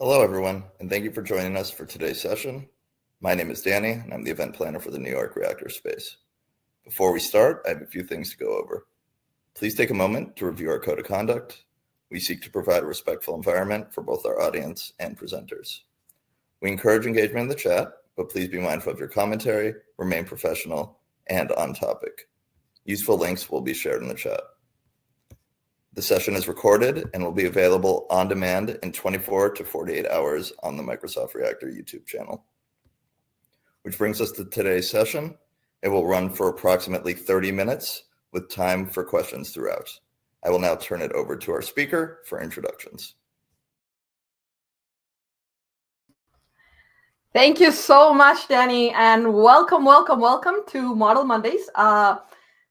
Hello, everyone, and thank you for joining us for today's session. My name is Danny, and I'm the event planner for the New York Reactor Space. Before we start, I have a few things to go over. Please take a moment to review our code of conduct. We seek to provide a respectful environment for both our audience and presenters. We encourage engagement in the chat, but please be mindful of your commentary, remain professional, and on topic. Useful links will be shared in the chat. The session is recorded and will be available on demand in 24 to 48 hours on the Microsoft Reactor YouTube channel. Which brings us to today's session. It will run for approximately 30 minutes with time for questions throughout. I will now turn it over to our speaker for introductions. Thank you so much, Danny, and welcome to Model Mondays.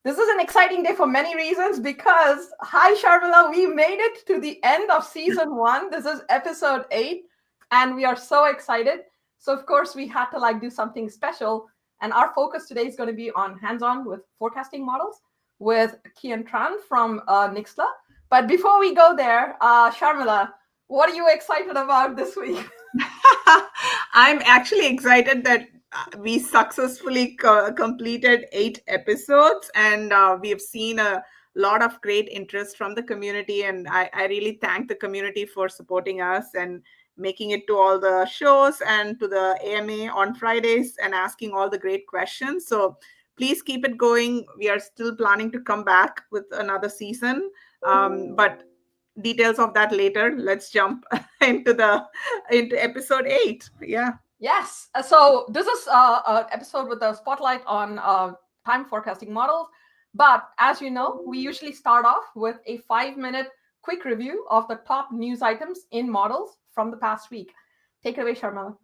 This is an exciting day for many reasons because, hi Sharmila, we made it to the end of season 1. This is episode 8, and we are so excited. So of course we had to do something special, and our focus today is going to be on hands-on with forecasting models with Kian Tran from Nixtla. But before we go there, Sharmila, what are you excited about this week? I'm actually excited that we successfully completed 8 episodes, and we have seen a lot of great interest from the community, and I really thank the community for supporting us and making it to all the shows and to the AMA on Fridays and asking all the great questions. So please keep it going. We are still planning to come back with another season, but details of that later. Let's jump into episode 8. Yeah. Yes. So this is an episode with a spotlight on time forecasting models. But as you know, we usually start off with a 5-minute quick review of the top news items in models from the past week. Take it away, Sharmila.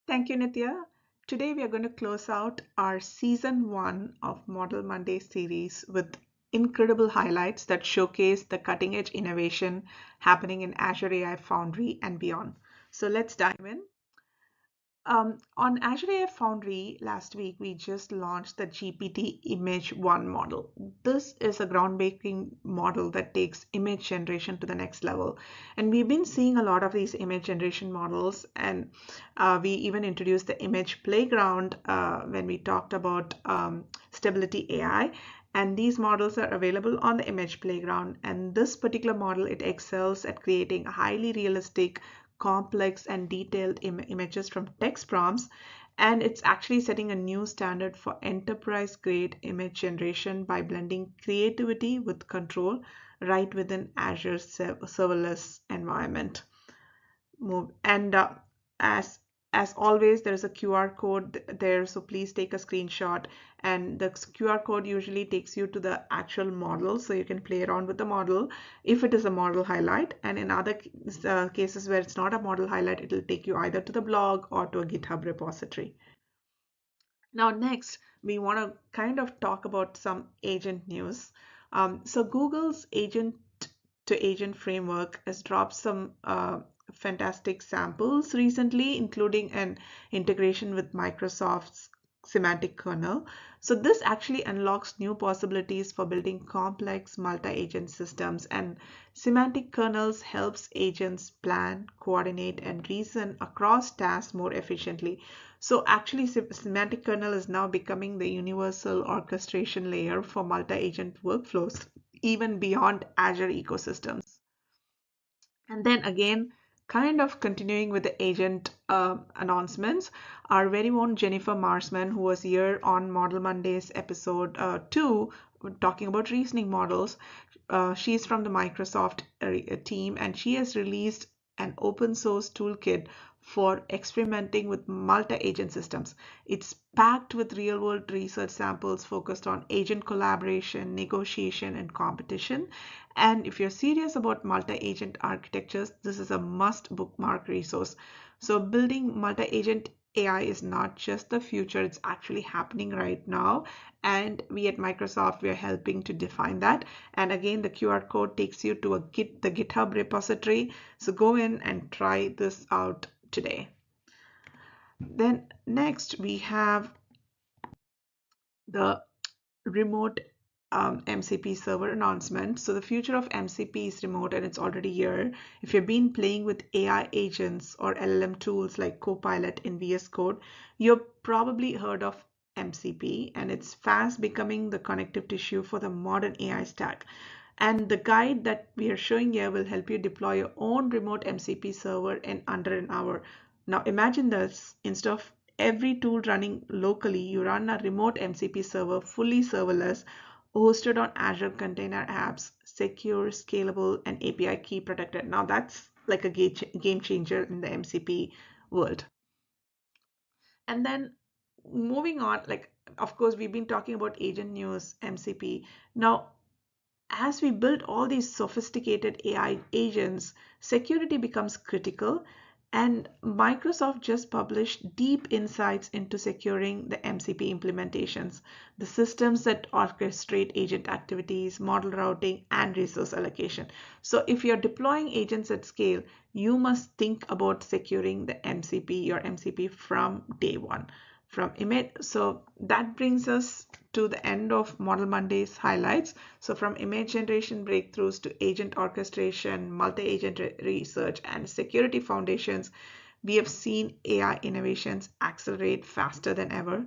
Thank you, Nitya. Today we are going to close out our season 1 of Model Monday series with incredible highlights that showcase the cutting edge innovation happening in Azure AI Foundry and beyond. So let's dive in. On Azure AI Foundry last week, we just launched the GPT Image 1 model. This is a groundbreaking model that takes image generation to the next level. And we've been seeing a lot of these image generation models, and we even introduced the image playground when we talked about Stability AI. And these models are available on the image playground. And this particular model, it excels at creating highly realistic, complex and detailed images from text prompts, and it's actually setting a new standard for enterprise grade image generation by blending creativity with control right within Azure serverless environment. And as always, there is a QR code there, so please take a screenshot, and the QR code usually takes you to the actual model, so you can play around with the model if it is a model highlight, and in other cases where it's not a model highlight, it will take you either to the blog or to a GitHub repository. Now next, we want to kind of talk about some agent news. So Google's agent to agent framework has dropped some fantastic samples recently, including an integration with Microsoft's semantic kernel. So this actually unlocks new possibilities for building complex multi-agent systems, and semantic kernels helps agents plan, coordinate, and reason across tasks more efficiently. So actually semantic kernel is now becoming the universal orchestration layer for multi-agent workflows, even beyond Azure ecosystems. And then again, kind of continuing with the agent announcements, our very own Jennifer Marsman, who was here on Model Mondays episode 2, talking about reasoning models. She's from the Microsoft team, and she has released an open source toolkit for experimenting with multi-agent systems. It's packed with real-world research samples focused on agent collaboration, negotiation, and competition. And if you're serious about multi-agent architectures, this is a must bookmark resource. So building multi-agent AI is not just the future, it's actually happening right now. And we at Microsoft, we are helping to define that. And again, the QR code takes you to the GitHub repository. So go in and try this out today. Then next we have the remote MCP server announcement. So the future of MCP is remote and it's already here. If you've been playing with AI agents or LLM tools like Copilot in VS Code, you've probably heard of MCP, and it's fast becoming the connective tissue for the modern AI stack. And the guide that we are showing here will help you deploy your own remote MCP server in under an hour. Now imagine this, instead of every tool running locally, you run a remote MCP server fully serverless, hosted on Azure Container Apps, secure, scalable, and API key protected. Now that's like a game changer in the MCP world. And then moving on, like, of course, we've been talking about agent news, MCP. Now, as we build all these sophisticated AI agents, security becomes critical. And Microsoft just published deep insights into securing the MCP implementations, the systems that orchestrate agent activities, model routing, and resource allocation. So if you're deploying agents at scale, you must think about securing the MCP, your MCP, from day one. From image, so that brings us to the end of Model Monday's highlights. So from image generation breakthroughs to agent orchestration, multi-agent research, and security foundations, we have seen AI innovations accelerate faster than ever.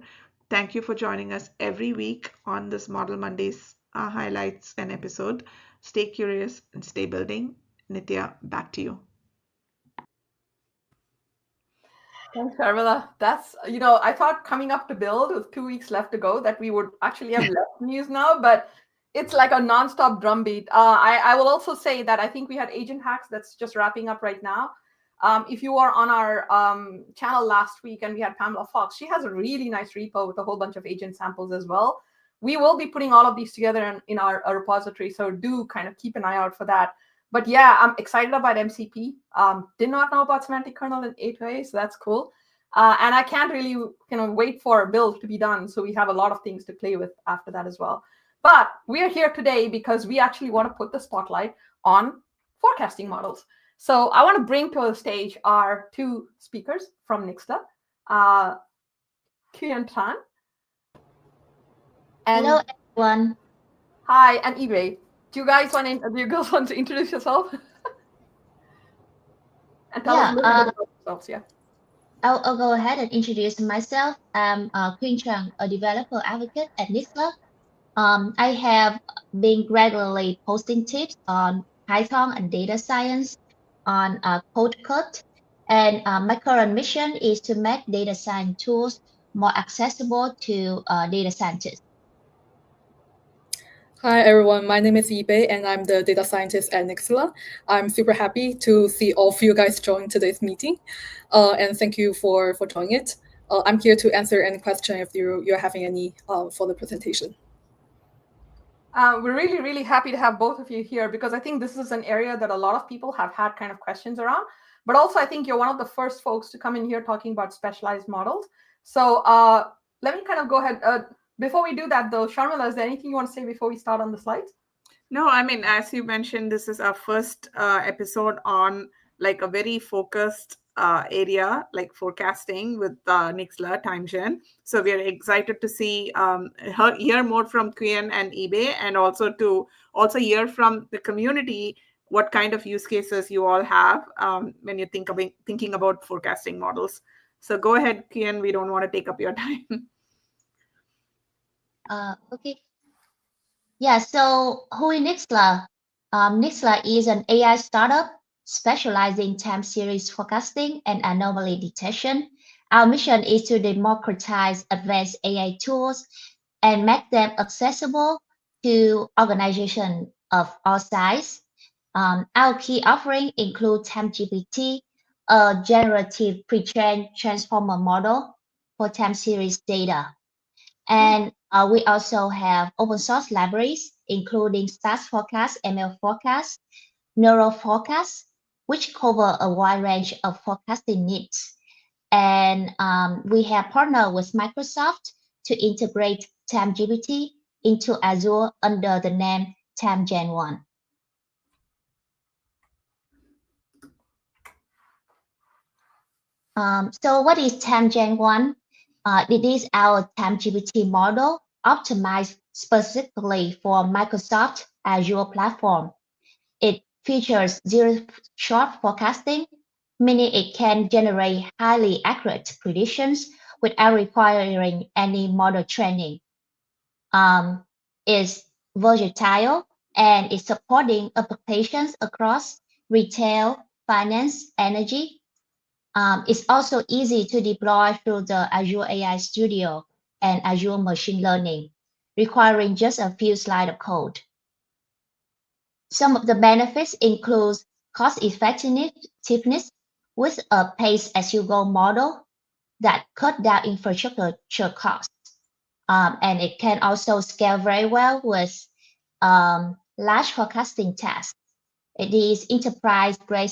Thank you for joining us every week on this Model Monday's highlights and episode. Stay curious and stay building. Nitya, back to you. Thanks, Sharmila. That's, I thought coming up to build with 2 weeks left to go that we would actually have less news now, but it's like a nonstop drumbeat. I will also say that I think we had Agent Hacks that's just wrapping up right now. If you were on our channel last week and we had Pamela Fox, she has a really nice repo with a whole bunch of agent samples as well. We will be putting all of these together in our repository, so do kind of keep an eye out for that. But yeah, I'm excited about MCP. Did not know about semantic kernel in 808, so that's cool. And I can't really wait for a build to be done, so we have a lot of things to play with after that as well. But we are here today because we actually want to put the spotlight on forecasting models. So I want to bring to the stage our two speakers from Nixtla, Kuyan Tan. Hello, everyone. Hi, and eBay. Do you girls want to introduce yourself? And tell us a little bit about yourselves, yeah. I'll go ahead and introduce myself. I'm Quyên Trang, a developer advocate at Nixtla. I have been regularly posting tips on Python and data science on CodeCut, and my current mission is to make data science tools more accessible to data scientists. Hi, everyone. My name is Yibe, and I'm the data scientist at Nixtla. I'm super happy to see all of you guys join today's meeting, and thank you for joining it. I'm here to answer any question if you're having any for the presentation. We're really, really happy to have both of you here because I think this is an area that a lot of people have had kind of questions around. But also, I think you're one of the first folks to come in here talking about specialized models. So let me kind of go ahead. Before we do that, though, Sharmila, is there anything you want to say before we start on the slides? No, I mean, as you mentioned, this is our first episode on like a very focused area like forecasting with Nixtla TimeGen. So we are excited to see hear more from Quyên and eBay, and also to hear from the community what kind of use cases you all have when you thinking about forecasting models. So go ahead, Quyên. We don't want to take up your time. Okay. Yeah, so who is Nixtla? Nixtla is an AI startup specializing in time series forecasting and anomaly detection. Our mission is to democratize advanced AI tools and make them accessible to organizations of all sizes. Our key offering include TimeGPT, a generative pre-trained transformer model for time series data. And we also have open source libraries, including Stats Forecast, ML Forecast, Neural Forecast, which cover a wide range of forecasting needs. And we have partnered with Microsoft to integrate TimeGPT into Azure under the name TimeGen 1. So what is TimeGen 1? It is our TimeGPT model optimized specifically for Microsoft Azure platform. It features zero-shot forecasting, meaning it can generate highly accurate predictions without requiring any model training. It's versatile and is supporting applications across retail, finance, energy. It's also easy to deploy through the Azure AI Studio and Azure Machine Learning, requiring just a few slides of code. Some of the benefits include cost effectiveness with a pay-as-you-go model that cut down infrastructure costs. And it can also scale very well with large forecasting tasks. It is enterprise-grade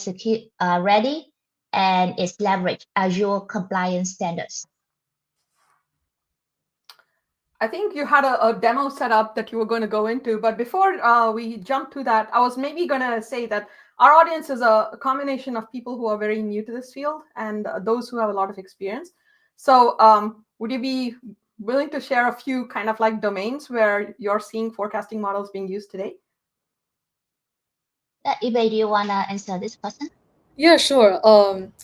ready and it's leveraged Azure compliance standards. I think you had a demo set up that you were going to go into, but before we jump to that, I was maybe going to say that our audience is a combination of people who are very new to this field and those who have a lot of experience. So would you be willing to share a few kind of like domains where you're seeing forecasting models being used today? Ibe, do you want to answer this question? Yeah, sure.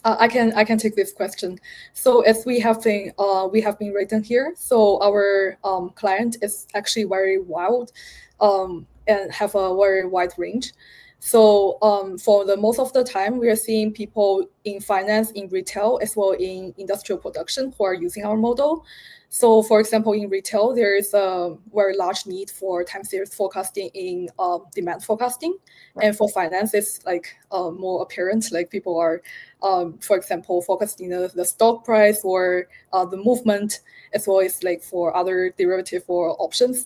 I can take this question. So as we have been written here, so our client is actually very wild, and have a very wide range. So for the most of the time, we are seeing people in finance, in retail, as well in industrial production who are using our model. So for example, in retail, there is a very large need for time series forecasting in demand forecasting. Right. And for finance, it's like more apparent, like people are, for example, focusing the stock price or the movement, as well as like for other derivative or options.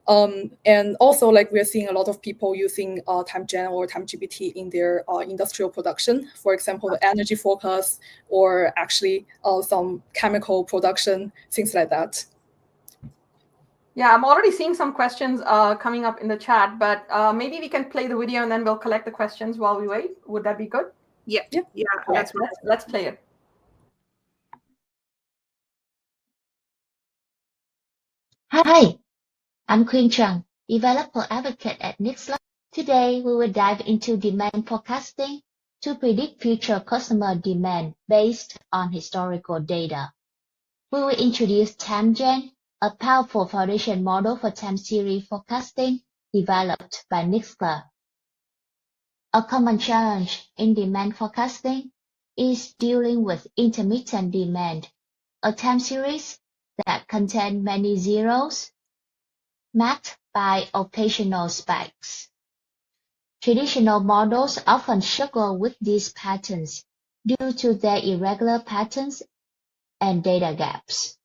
And also, like we're seeing a lot of people using TimeGen or TimeGPT in their industrial production. For example, the energy forecast or actually some chemical production, things like that. Yeah, I'm already seeing some questions coming up in the chat, but maybe we can play the video and then we'll collect the questions while we wait. Would that be good? Yeah. Okay, let's play it. Hi, I'm Queen Chung, developer advocate at Nixtla. Today, we will dive into demand forecasting to predict future customer demand based on historical data. We will introduce TimeGen, a powerful foundation model for time series forecasting developed by Nixtla. A common challenge in demand forecasting is dealing with intermittent demand, a time series that contains many zeros, masked by occasional spikes. Traditional models often struggle with these patterns due to their irregular patterns and data gaps.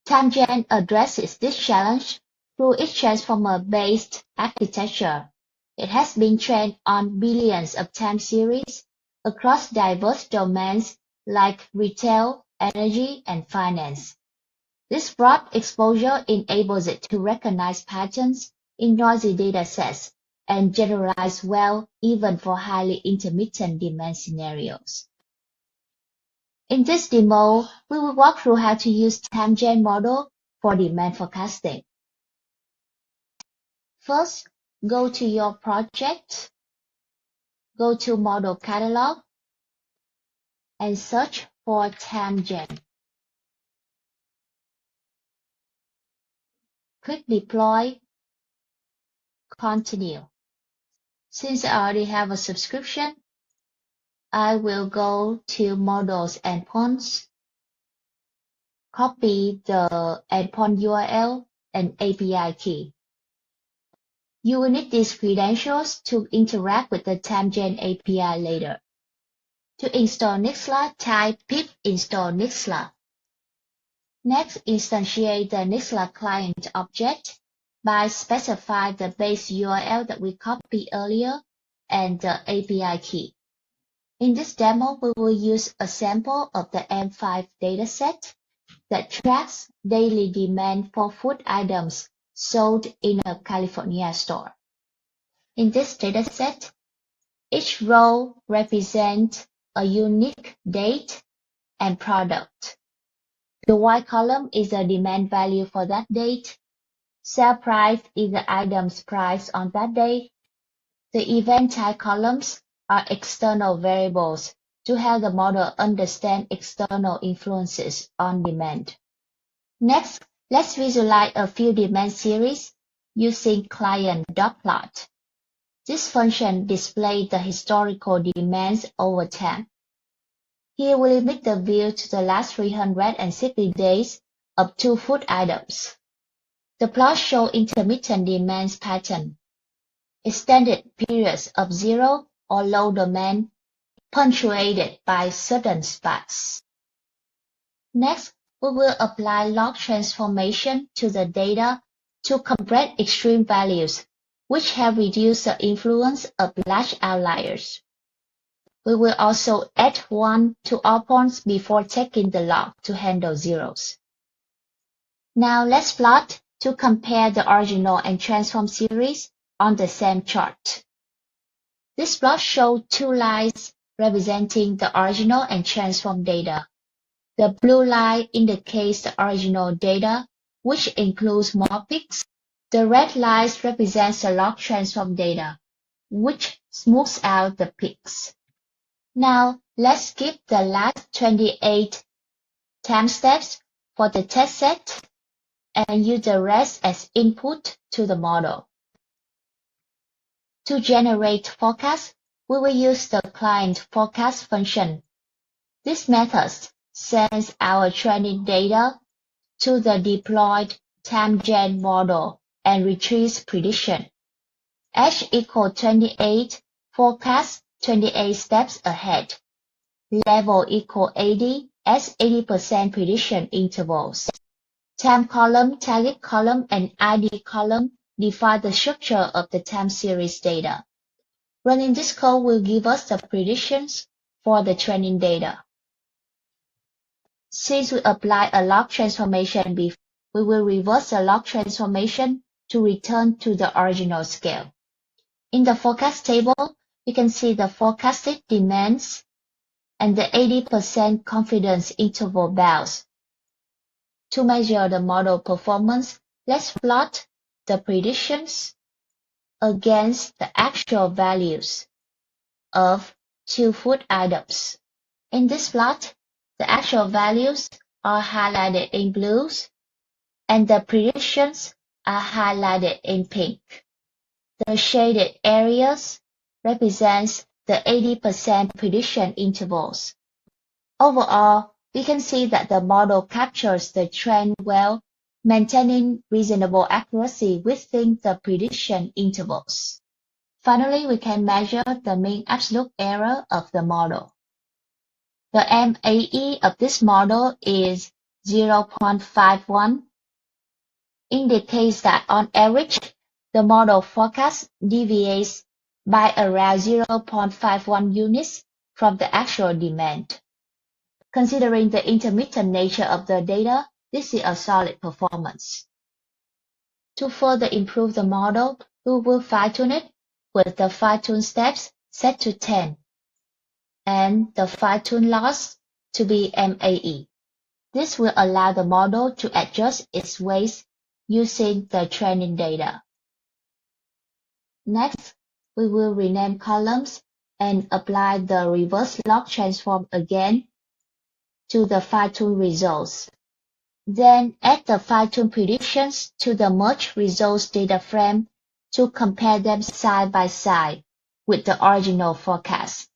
TimeGen addresses this challenge through its transformer-based architecture. It has been trained on billions of time series across diverse domains like retail, energy, and finance. This broad exposure enables it to recognize patterns in noisy datasets and generalize well even for highly intermittent demand scenarios. In this demo, we will walk through how to use TimeGen model for demand forecasting. First, go to your project, go to Model Catalog, and search for TimeGen. Click Deploy, Continue. Since I already have a subscription, I will go to Models Endpoints, copy the endpoint URL and API key. You will need these credentials to interact with the TimeGen API later. To install Nixtla, type pip install Nixtla. Next, instantiate the Nixtla client object by specifying the base URL that we copied earlier and the API key. In this demo, we will use a sample of the M5 dataset that tracks daily demand for food items sold in a California store. In this dataset, each row represents a unique date and product. The white column is the demand value for that date. Sale price is the item's price on that day. The event type columns are external variables to help the model understand external influences on demand. Next, let's visualize a few demand series using client dot plot. This function displays the historical demands over time. Here we limit the view to the last 360 days of 2 food items. The plot shows intermittent demands pattern, extended periods of zero or low demand punctuated by sudden spikes. Next, we will apply log transformation to the data to compress extreme values, which have reduced the influence of large outliers. We will also add 1 to all points before checking the log to handle zeros. Now let's plot to compare the original and transform series on the same chart. This plot shows 2 lines representing the original and transform data. The blue line indicates the original data, which includes more peaks. The red line represents the log transform data, which smooths out the peaks. Now, let's skip the last 28 time steps for the test set and use the rest as input to the model. To generate forecast, we will use the client forecast function. This method sends our training data to the deployed time-gen model and retrieves prediction. H equals 28, forecast 28 steps ahead. Level equals 80 as 80% prediction intervals. Time column, target column, and ID column define the structure of the time series data. Running this code will give us the predictions for the training data. Since we apply a log transformation before, we will reverse the log transformation to return to the original scale. In the forecast table, we can see the forecasted demands and the 80% confidence interval bounds. To measure the model performance, let's plot the predictions against the actual values of 2 food items. In this plot, the actual values are highlighted in blues and the predictions are highlighted in pink. The shaded areas represents the 80% prediction intervals. Overall, we can see that the model captures the trend well, maintaining reasonable accuracy within the prediction intervals. Finally, we can measure the mean absolute error of the model. The MAE of this model is 0.51, indicates that on average, the model forecast deviates by around 0.51 units from the actual demand. Considering the intermittent nature of the data, this is a solid performance. To further improve the model, we will fine-tune it with the fine-tune steps set to 10 and the fine-tune loss to be MAE. This will allow the model to adjust its weights using the training data. Next, we will rename columns and apply the reverse log transform again to the fine-tune results. Then add the fine-tune predictions to the merged results data frame to compare them side by side with the original forecast.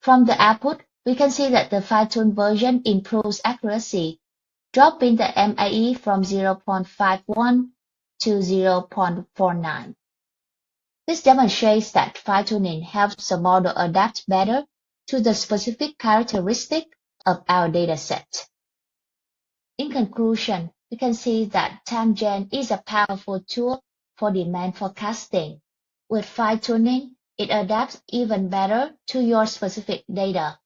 From the output, we can see that the fine-tuned version improves accuracy, dropping the MAE from 0.51 to 0.49. This demonstrates that fine-tuning helps the model adapt better to the specific characteristic of our dataset. In conclusion, we can see that time-gen is a powerful tool for demand forecasting. With fine-tuning, it adapts even better to your specific data,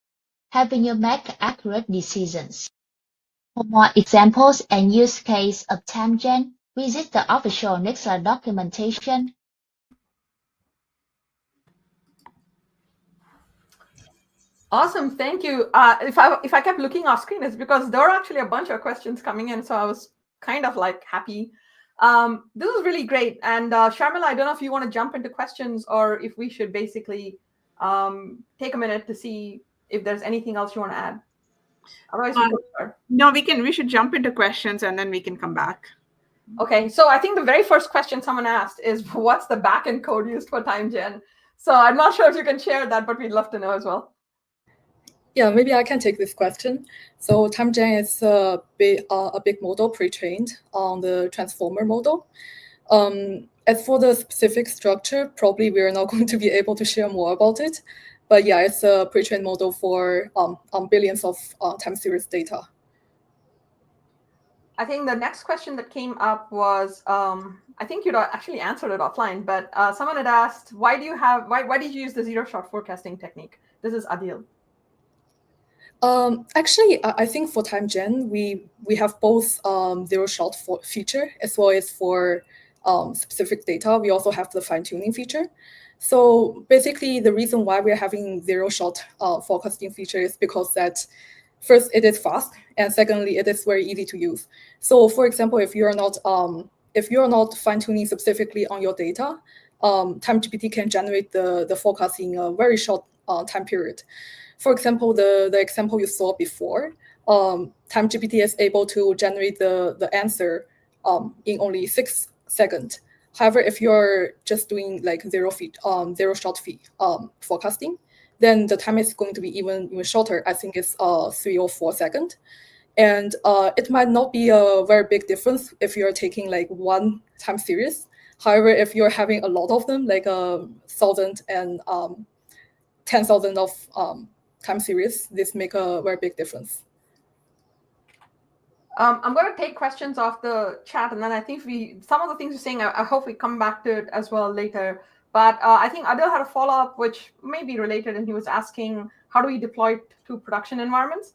helping you make accurate decisions. For more examples and use case of time-gen, visit the official Nixtla documentation. Awesome, thank you. If I kept looking off screen, it's because there are actually a bunch of questions coming in, so I was kind of like happy This is really great. And Sharmila, I don't know if you want to jump into questions or if we should basically take a minute to see if there's anything else you want to add. Otherwise, we could start. No, we should jump into questions and then we can come back. Okay, so I think the very first question someone asked is, what's the backend code used for TimeGen? So I'm not sure if you can share that, but we'd love to know as well. Yeah, maybe I can take this question. So TimeGen is a big model pre-trained on the transformer model. As for the specific structure, probably we are not going to be able to share more about it. But yeah, it's a pre-trained model for billions of time series data. I think the next question that came up was, I think you'd actually answered it offline, but someone had asked, why did you use the zero-shot forecasting technique? This is Adil. Actually, I think for TimeGen, we have both zero-shot feature as well as for specific data. We also have the fine-tuning feature. So basically, the reason why we're having zero-shot forecasting feature is because that first, it is fast, and secondly, it is very easy to use. So, for example, if you are not fine-tuning specifically on your data, TimeGPT can generate the forecast in a very short time period. For example, the example you saw before, TimeGPT is able to generate the answer in only 6 seconds. However, if you're just doing like zero-shot forecasting, then the time is going to be even shorter. I think it's 3 or 4 seconds. And it might not be a very big difference if you're taking like one time series. However, if you're having a lot of them, like 1,000 and 10,000 of time series, this make a very big difference. I'm going to take questions off the chat, and then I think some of the things you're saying, I hope we come back to it as well later. But I think Adil had a follow-up, which may be related, and he was asking, how do we deploy it to production environments?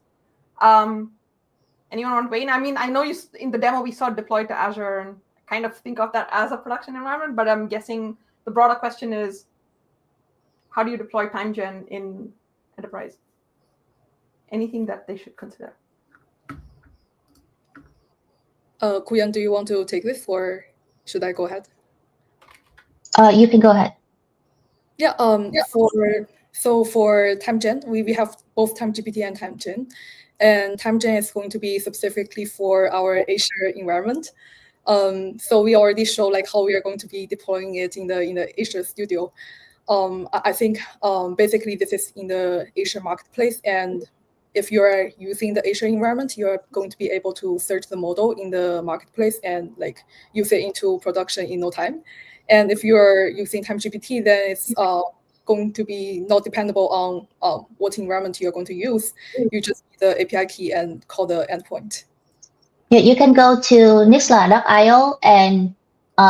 Anyone want to weigh in? I mean, I know in the demo we saw deployed to Azure, and kind of think of that as a production environment, but I'm guessing the broader question is, how do you deploy TimeGen in enterprise? Anything that they should consider? Kuyan, do you want to take this, or should I go ahead? You can go ahead. Yeah. For TimeGen, we have both TimeGPT and TimeGen, and TimeGen is going to be specifically for our Azure environment. So we already show like how we are going to be deploying it in the Azure Studio. I think basically this is in the Azure Marketplace, and if you are using the Azure environment, you are going to be able to search the model in the marketplace and like use it into production in no time. And if you are using TimeGPT, then it's going to be not dependable on what environment you're going to use. You just need the API key and call the endpoint. Yeah, you can go to Nixtla.io and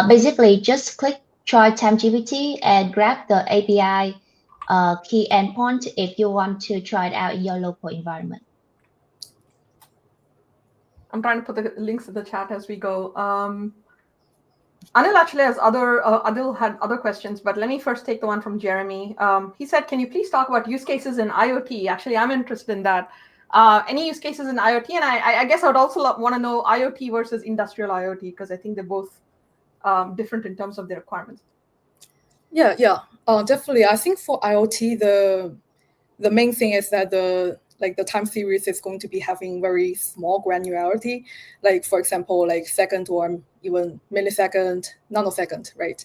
basically just click try TimeGPT and grab the API key endpoint if you want to try it out in your local environment. I'm trying to put the links in the chat as we go. Anil actually has Adil had other questions, but let me first take the one from Jeremy. He said, can you please talk about use cases in IoT? Actually, I'm interested in that. Any use cases in IoT? And I guess I would also want to know IoT versus industrial IoT, because I think they're both different in terms of their requirements. Yeah, definitely. I think for IoT, the main thing is that the time series is going to be having very small granularity, like for example, like second or even millisecond, nanosecond, right?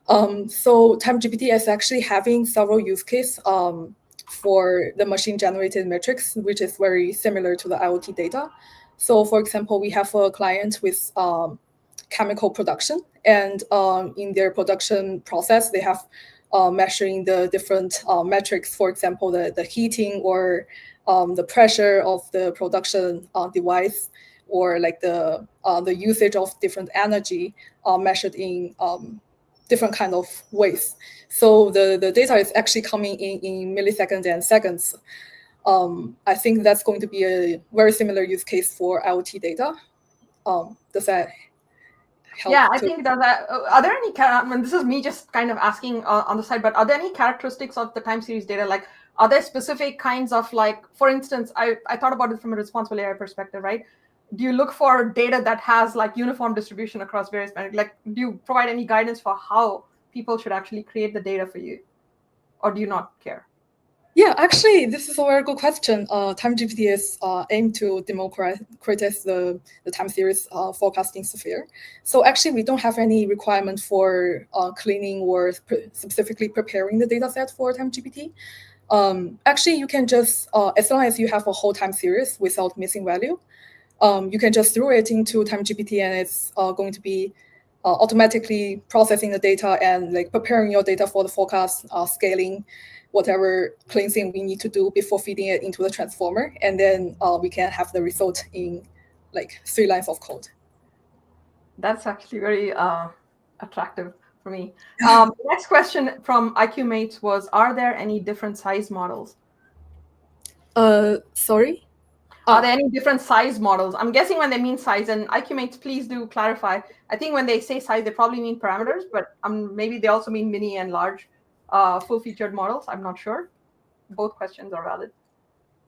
So TimeGPT is actually having several use cases for the machine-generated metrics, which is very similar to the IoT data. So for example, we have a client with chemical production, and in their production process, they have measuring the different metrics, for example, the heating or the pressure of the production device, or like the usage of different energy measured in different kind of ways. So the data is actually coming in milliseconds and seconds. I think that's going to be a very similar use case for IoT data. Does that help? Yeah, I think that are there any, I mean, this is me just kind of asking on the side, but are there any characteristics of the time series data? Like, are there specific kinds of, like, for instance, I thought about it from a responsible AI perspective, right? do you look for data that has like uniform distribution across various metrics? Like, do you provide any guidance for how people should actually create the data for you, or do you not care? Yeah, actually, this is a very good question. TimeGPT is aimed to democratize the time series forecasting sphere. So actually, we don't have any requirement for cleaning or specifically preparing the data set for TimeGPT. Actually, you can just, as long as you have a whole time series without missing value, you can just throw it into TimeGPT and it's going to be automatically processing the data and like preparing your data for the forecast, scaling, whatever cleansing we need to do before feeding it into the transformer. And then we can have the result in like 3 lines of code. That's actually very attractive for me. Next question from IQ Mates was, are there any different size models? Sorry? Are there any different size models? I'm guessing when they mean size, and IQ Mates, please do clarify. I think when they say size, they probably mean parameters, but maybe they also mean mini and large full-featured models. I'm not sure. Both questions are valid.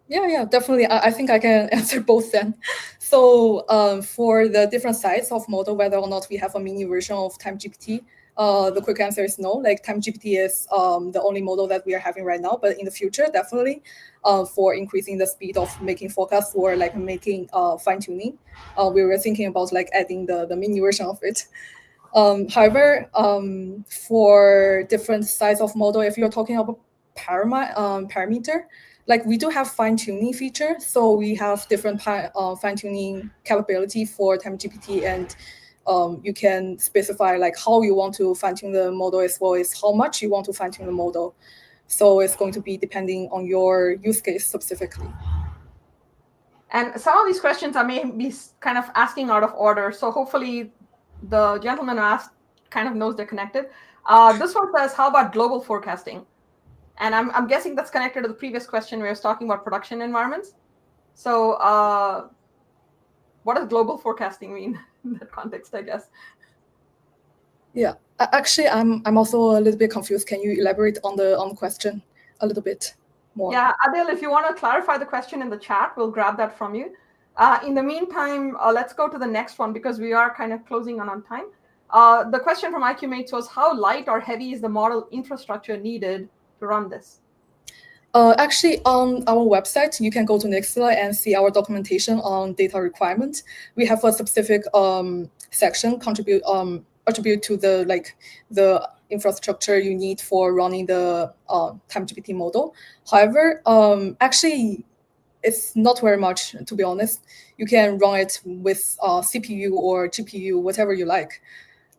Yeah, definitely. I think I can answer both then. So for the different size of model, whether or not we have a mini version of TimeGPT, the quick answer is no. Like TimeGPT is the only model that we are having right now, but in the future, definitely for increasing the speed of making forecasts or like making fine tuning, we were thinking about like adding the mini version of it. However, for different size of model, if you're talking about parameter, like we do have fine tuning feature, so we have different fine tuning capability for TimeGPT, and you can specify like how you want to fine tune the model as well as how much you want to fine tune the model. So it's going to be depending on your use case specifically. And some of these questions I may be kind of asking out of order, so hopefully the gentleman who asked kind of knows they're connected. This one says, how about global forecasting? And I'm guessing that's connected to the previous question where I was talking about production environments. So what does global forecasting mean in that context, I guess? Yeah, actually, I'm also a little bit confused. Can you elaborate on the question a little bit more? Yeah, Adil, if you want to clarify the question in the chat, we'll grab that from you. In the meantime, let's go to the next one because we are kind of closing on time. The question from IQ Mates was, how light or heavy is the model infrastructure needed to run this? Actually, on our website, you can go to Nixtla and see our documentation on data requirement. We have a specific section attribute to the infrastructure you need for running the TimeGPT model. However, actually, it's not very much, to be honest. You can run it with CPU or GPU, whatever you like.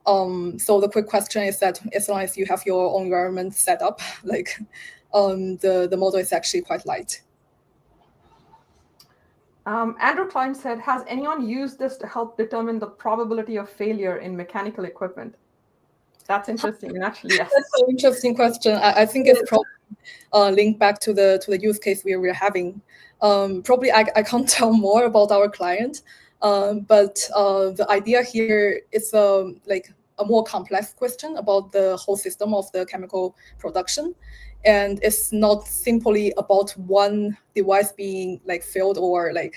So the quick question is that as long as you have your own environment set up, like the model is actually quite light. Andrew Klein said, has anyone used this to help determine the probability of failure in mechanical equipment? That's interesting, and actually, yes. That's an interesting question. I think it's probably linked back to the use case we're having. Probably I can't tell more about our client, but the idea here is like a more complex question about the whole system of the chemical production. And it's not simply about one device being like failed or like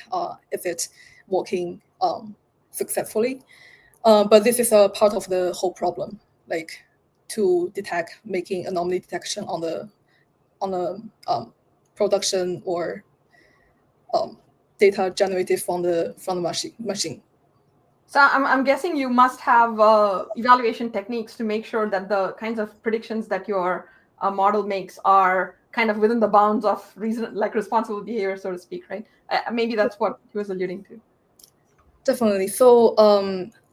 is it working successfully. But this is a part of the whole problem, like to detect making anomaly detection on the production or data generated from the machine. So I'm guessing you must have evaluation techniques to make sure that the kinds of predictions that your model makes are kind of within the bounds of reason, like responsible behavior, so to speak, right? Maybe that's what he was alluding to. Definitely. So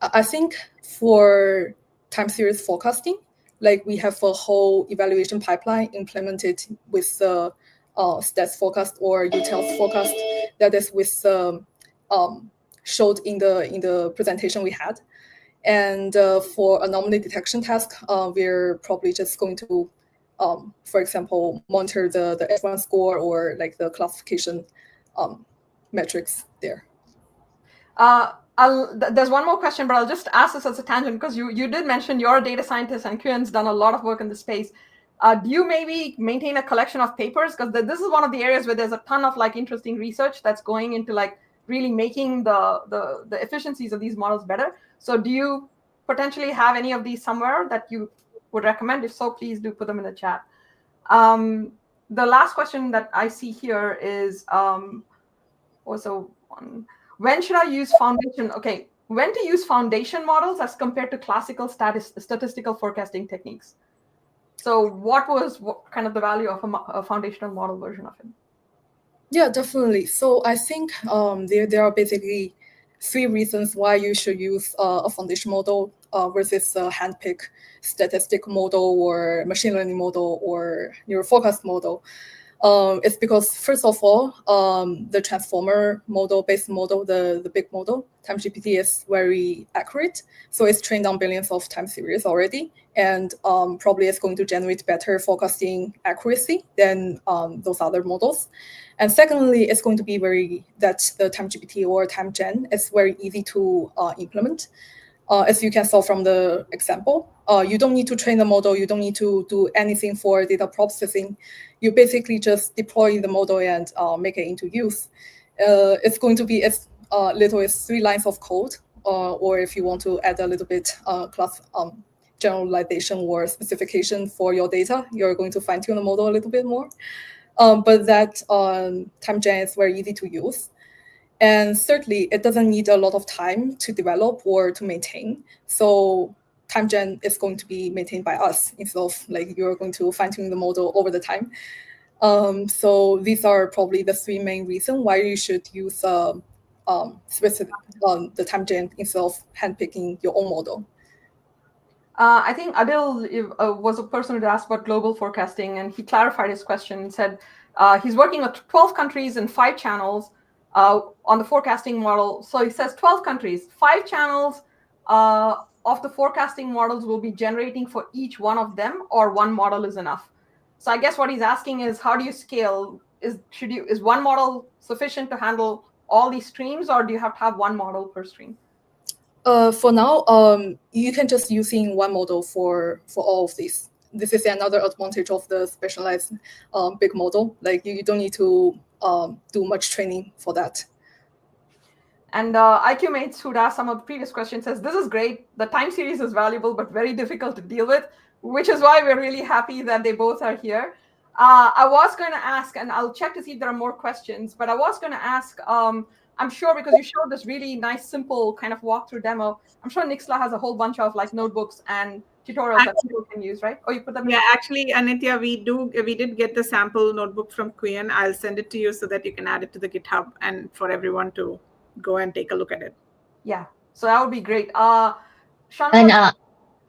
I think for time series forecasting, like we have a whole evaluation pipeline implemented with the stats forecast or utils forecast that is with showed in the presentation we had. And for anomaly detection task, we're probably just going to, for example, monitor the F1 score or like the classification metrics there. There's one more question, but I'll just ask this as a tangent because you did mention you're a data scientist and Kieran's done a lot of work in this space. Do you maybe maintain a collection of papers? Because this is one of the areas where there's a ton of like interesting research that's going into like really making the efficiencies of these models better. So do you potentially have any of these somewhere that you would recommend? If so, please do put them in the chat. The last question that I see here is also when should I use foundation? Okay, when to use foundation models as compared to classical statistical forecasting techniques? So what was kind of the value of a foundational model version of it? Yeah, definitely. So I think there are basically 3 reasons why you should use a foundation model versus a handpick statistic model or machine learning model or neural forecast model. It's because, first of all, the transformer model-based model, the big model, TimeGPT, is very accurate. So it's trained on billions of time series already, and probably it's going to generate better forecasting accuracy than those other models. And secondly, it's going to be that the TimeGPT or TimeGen is very easy to implement. As you can saw from the example, you don't need to train the model. You don't need to do anything for data processing. You basically just deploy the model and make it into use. It's going to be as little as 3 lines of code, or if you want to add a little bit class generalization or specification for your data, you're going to fine-tune the model a little bit more. But that TimeGen is very easy to use. And thirdly, it doesn't need a lot of time to develop or to maintain. So TimeGen is going to be maintained by us instead of like you're going to fine-tune the model over the time. So these are probably the 3 main reasons why you should use specific the TimeGen instead of handpicking your own model. I think Adil was a person who asked about global forecasting, and he clarified his question and said he's working with 12 countries and 5 channels on the forecasting model. So he says 12 countries, 5 channels of the forecasting models will be generating for each one of them, or one model is enough. So I guess what he's asking is, how do you scale? Is one model sufficient to handle all these streams, or do you have to have one model per stream? For now, you can just using one model for all of these. This is another advantage of the specialized big model. Like you don't need to do much training for that. And IQ Mates, who'd asked some of the previous questions, says, this is great. The time series is valuable, but very difficult to deal with, which is why we're really happy that they both are here. I was going to ask, and I'll check to see if there are more questions, but I was going to ask, I'm sure because you showed this really nice, simple kind of walkthrough demo, I'm sure Nixtla has a whole bunch of like notebooks and tutorials that people can use, right? Oh, you put them in? Yeah, actually, Anitya, we did get the sample notebook from Quyen. I'll send it to you so that you can add it to the GitHub and for everyone to go and take a look at it. Yeah, so that would be great. Shana, And I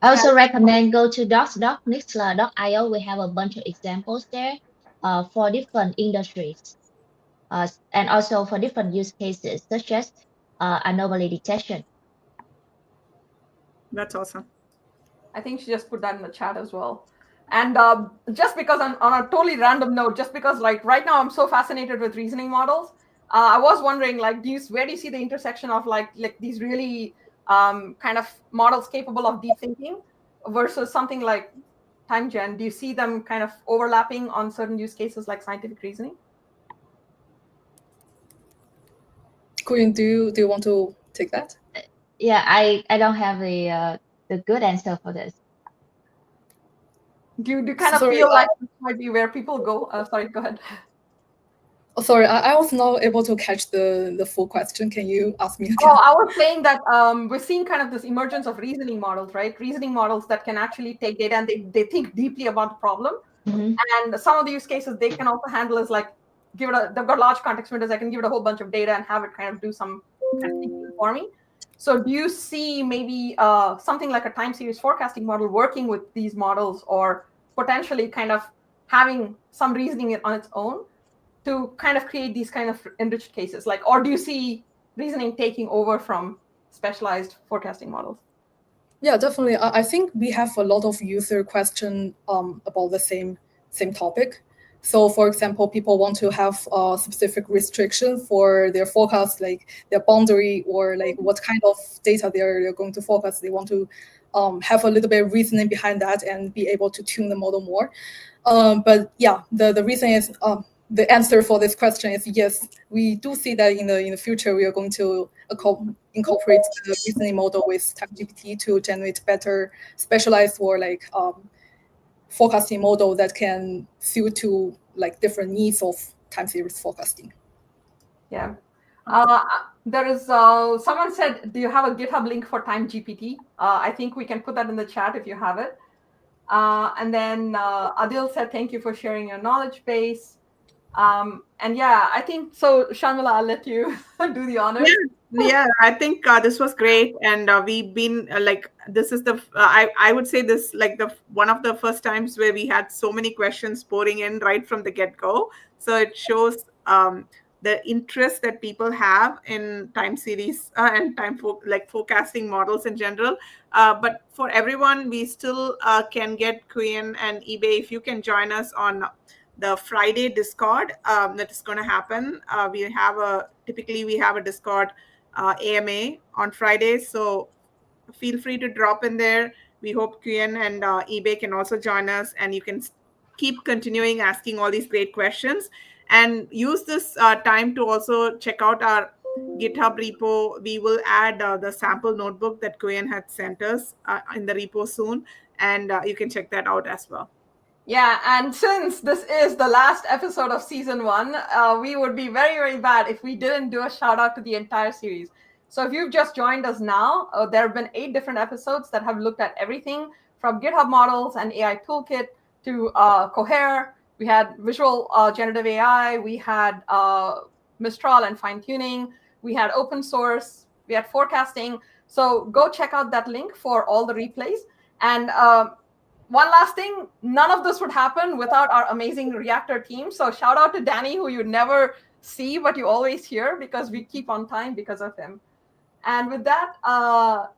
also recommend go to docs.nixtla.io. We have a bunch of examples there for different industries and also for different use cases, such as anomaly detection. That's awesome. I think she just put that in the chat as well. And just because on a totally random note, just because like right now I'm so fascinated with reasoning models, I was wondering like, where do you see the intersection of like these really kind of models capable of deep thinking versus something like TimeGen? Do you see them kind of overlapping on certain use cases like scientific reasoning? Queen, do you want to take that? Yeah, I don't have the good answer for this. Do you kind of feel like this might be where people go? Sorry, go ahead. Oh, sorry, I was not able to catch the full question. Can you ask me again? Oh, I was saying that we're seeing kind of this emergence of reasoning models, right? Reasoning models that can actually take data and they think deeply about the problem. Mm-hmm. And some of the use cases they can also handle is like, they've got large context windows. I can give it a whole bunch of data and have it kind of do some kind of thinking for me. So do you see maybe something like a time series forecasting model working with these models, or potentially kind of having some reasoning on its own to kind of create these kind of enriched cases? Like, or do you see reasoning taking over from specialized forecasting models? Yeah, definitely. I think we have a lot of user question about the same topic. So, for example, people want to have a specific restriction for their forecast, like their boundary or like what kind of data they're going to forecast. They want to have a little bit of reasoning behind that and be able to tune the model more. But yeah, the reason is the answer for this question is yes. We do see that in the future we are going to incorporate the reasoning model with TypeGPT to generate better specialized or like forecasting model that can suit to like different needs of time series forecasting. Yeah. There is someone said, do you have a GitHub link for TimeGPT? I think we can put that in the chat if you have it. And then Adil said, thank you for sharing your knowledge base. And yeah, I think so. Sharmila, I'll let you do the honors. Yeah, I think this was great, and we've been like, this is the I would say this like the one of the first times where we had so many questions pouring in right from the get go. So it shows the interest that people have in time series and like forecasting models in general. But for everyone, we still can get Queen and eBay. If you can join us on the Friday Discord that is going to happen. Typically we have a Discord AMA on Fridays, so feel free to drop in there. We hope Kuyen and eBay can also join us, and you can keep continuing asking all these great questions, and use this time to also check out our GitHub repo. We will add the sample notebook that Kuyen had sent us in the repo soon, and you can check that out as well. Yeah, and since this is the last episode of season 1, we would be very, very bad if we didn't do a shout out to the entire series. So if you've just joined us now, there have been 8 different episodes that have looked at everything from GitHub models and AI toolkit to Cohere. We had visual generative AI. We had Mistral and fine tuning. We had open source. We had forecasting. So go check out that link for all the replays. And one last thing, none of this would happen without our amazing Reactor team. So shout out to Danny, who you never see, but you always hear because we keep on time because of him. And with that,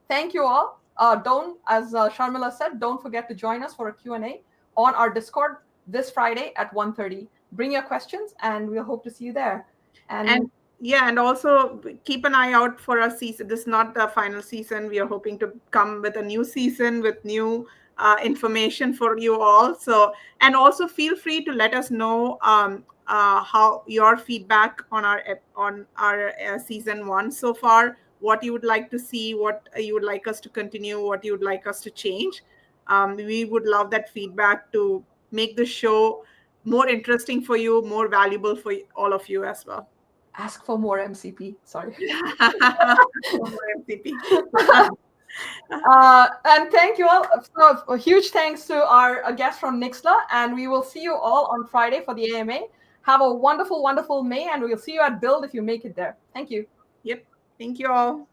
thank you all. Don't, as Sharmila said, don't forget to join us for a Q&A on our Discord this Friday at 1:30. Bring your questions and we'll hope to see you there. And yeah, and also keep an eye out for our season. This is not the final season. We are hoping to come with a new season with new information for you all. So, and also feel free to let us know how your feedback on our season 1 so far. What you would like to see, what you would like us to continue, what you would like us to change. We would love that feedback to make the show more interesting for you, more valuable for all of you as well. Ask for more MCP. Sorry. More MCP. And thank you all. So a huge thanks to our guest from Nixtla, and we will see you all on Friday for the AMA. Have a wonderful, wonderful May, and we'll see you at Build if you make it there. Thank you. Yep. Thank you all.